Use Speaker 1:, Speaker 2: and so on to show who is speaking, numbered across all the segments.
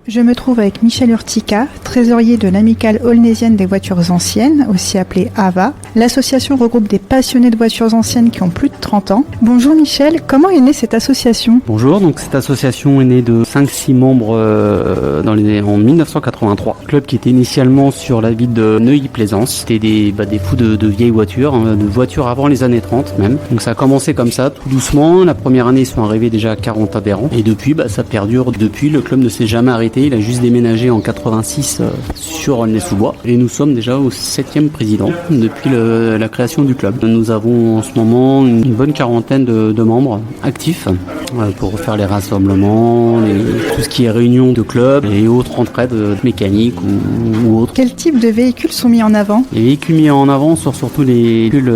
Speaker 1: Je me trouve avec Michel Urtica, trésorier de l'Amicale Aulnaisienne des voitures anciennes, aussi appelée AVA. L'association regroupe des passionnés de voitures anciennes qui ont plus de 30 ans. Bonjour Michel, comment est née cette association ?
Speaker 2: Bonjour, donc cette association est née de 5-6 membres en 1983. Club qui était initialement sur la ville de Neuilly-Plaisance. C'était des fous de vieilles voitures, de voitures avant les années 30 même. Donc ça a commencé comme ça, tout doucement. La première année, ils sont arrivés déjà à 40 adhérents. Et depuis, ça perdure. Depuis, le club ne s'est jamais arrêté. Il a juste déménagé en 86 sur Aulnay-sous-Bois. Et nous sommes déjà au 7e président depuis la création du club. Nous avons en ce moment une bonne quarantaine de membres actifs pour faire les rassemblements, tout ce qui est réunion de club et autres entraides mécaniques ou autres.
Speaker 1: Quel type de véhicules sont mis en avant ?
Speaker 2: Les véhicules mis en avant sont surtout les véhicules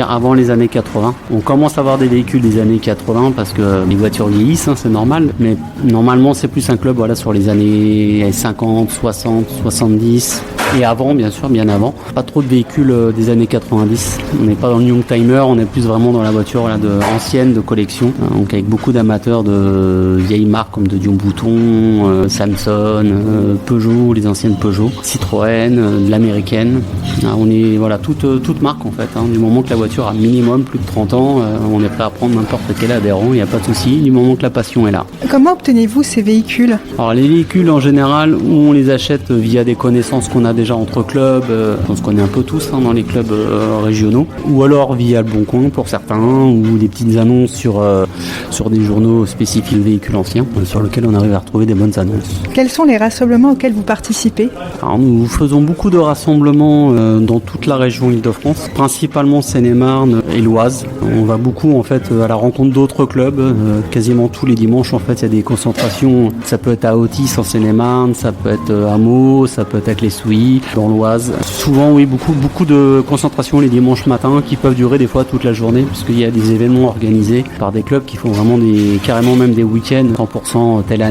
Speaker 2: avant les années 80. On commence à avoir des véhicules des années 80 parce que les voitures vieillissent, c'est normal. Mais normalement, c'est plus un club sur les années 50, 60, 70 et avant, bien sûr, bien avant. Pas trop de véhicules des années 90. On n'est pas dans le Youngtimer, on est plus vraiment dans la voiture ancienne, de collection. Donc avec beaucoup d'amateurs de vieilles marques comme de Dion Bouton, Samson, Peugeot, les anciennes Peugeot, Citroën, de l'américaine. On est toute marque en fait. Du moment que la voiture a minimum plus de 30 ans, on est prêt à prendre n'importe quel adhérent, il n'y a pas de souci, du moment que la passion est là.
Speaker 1: Comment obtenez-vous ces véhicules ?
Speaker 2: Alors les véhicules en général, on les achète via des connaissances qu'on a déjà entre clubs, on se connaît un peu tous dans les clubs régionaux, ou alors via le Bon Coin pour certains, ou des petites annonces sur des journaux spécifiques véhicules anciens, sur lesquels on arrive à retrouver des bonnes annonces.
Speaker 1: Quels sont les rassemblements auxquels vous participez ?
Speaker 2: Alors nous faisons beaucoup de rassemblements dans toute la région Île-de-France, principalement Seine-et-Marne et l'Oise. On va beaucoup en fait à la rencontre d'autres clubs, quasiment tous les dimanches en fait il y a des concentrations, ça peut être à Otis en Seine-et-Marne, ça peut être à Meaux, ça peut être avec les Souilles, dans l'Oise. Souvent oui, beaucoup de concentrations les dimanches matins qui peuvent durer des fois toute la journée puisqu'il y a des événements organisés par des clubs qui font vraiment carrément même des week-ends 100% telle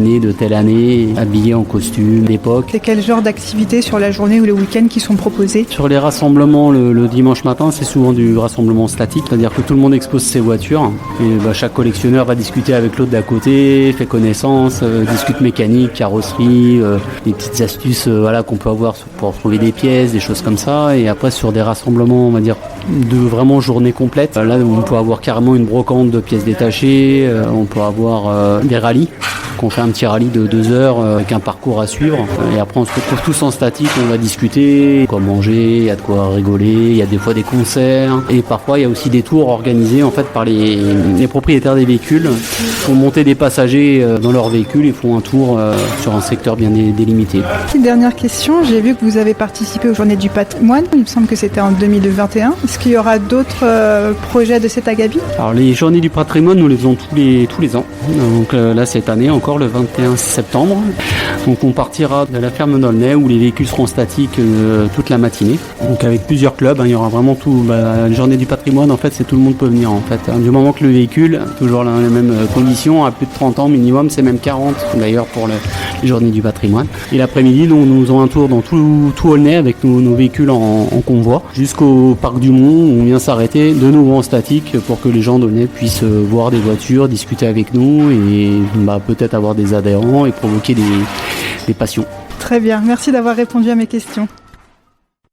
Speaker 2: année, habillés en costume d'époque.
Speaker 1: C'est quel genre d'activités sur la journée ou le week-end qui sont proposés ?
Speaker 2: Sur les rassemblements le dimanche matin, c'est souvent du rassemblement statique, c'est-à-dire que tout le monde expose ses voitures et chaque collectionneur va discuter avec l'autre d'à côté, fait connaissance, discute mécanique, carrosserie, des petites astuces qu'on peut avoir pour trouver des pièces, des choses comme ça. Et après sur des rassemblements, on va dire de vraiment journée complète, là on peut avoir carrément une brocante de pièces détachées, on peut avoir des rallyes. On fait un petit rallye de 2 heures avec un parcours à suivre et après on se retrouve tous en statique, on va discuter, quoi manger, il y a de quoi rigoler, il y a des fois des concerts et parfois il y a aussi des tours organisés en fait par les propriétaires des véhicules pour monter des passagers dans leur véhicule et font un tour sur un secteur bien délimité.
Speaker 1: Petite dernière question, j'ai vu que vous avez participé aux Journées du Patrimoine, il me semble que c'était en 2021. Est-ce qu'il y aura d'autres projets de cet acabit ?
Speaker 2: Alors les Journées du Patrimoine, nous les faisons tous les ans. Donc là cette année encore le 21 septembre. Donc on partira de la ferme d'Aulnay où les véhicules seront statiques toute la matinée. Donc avec plusieurs clubs, il y aura vraiment tout. La journée du patrimoine, en fait, c'est tout le monde peut venir en fait. Du moment que le véhicule, toujours dans les mêmes conditions, à plus de 30 ans minimum, c'est même 40 d'ailleurs pour les journées du patrimoine. Et l'après-midi, nous faisons un tour dans tout Aulnay avec nos véhicules en convoi jusqu'au parc du Mont où on vient s'arrêter de nouveau en statique pour que les gens d'Aulnay puissent voir des voitures, discuter avec nous et peut-être avoir des adhérents et provoquer des passions.
Speaker 1: Très bien, merci d'avoir répondu à mes questions.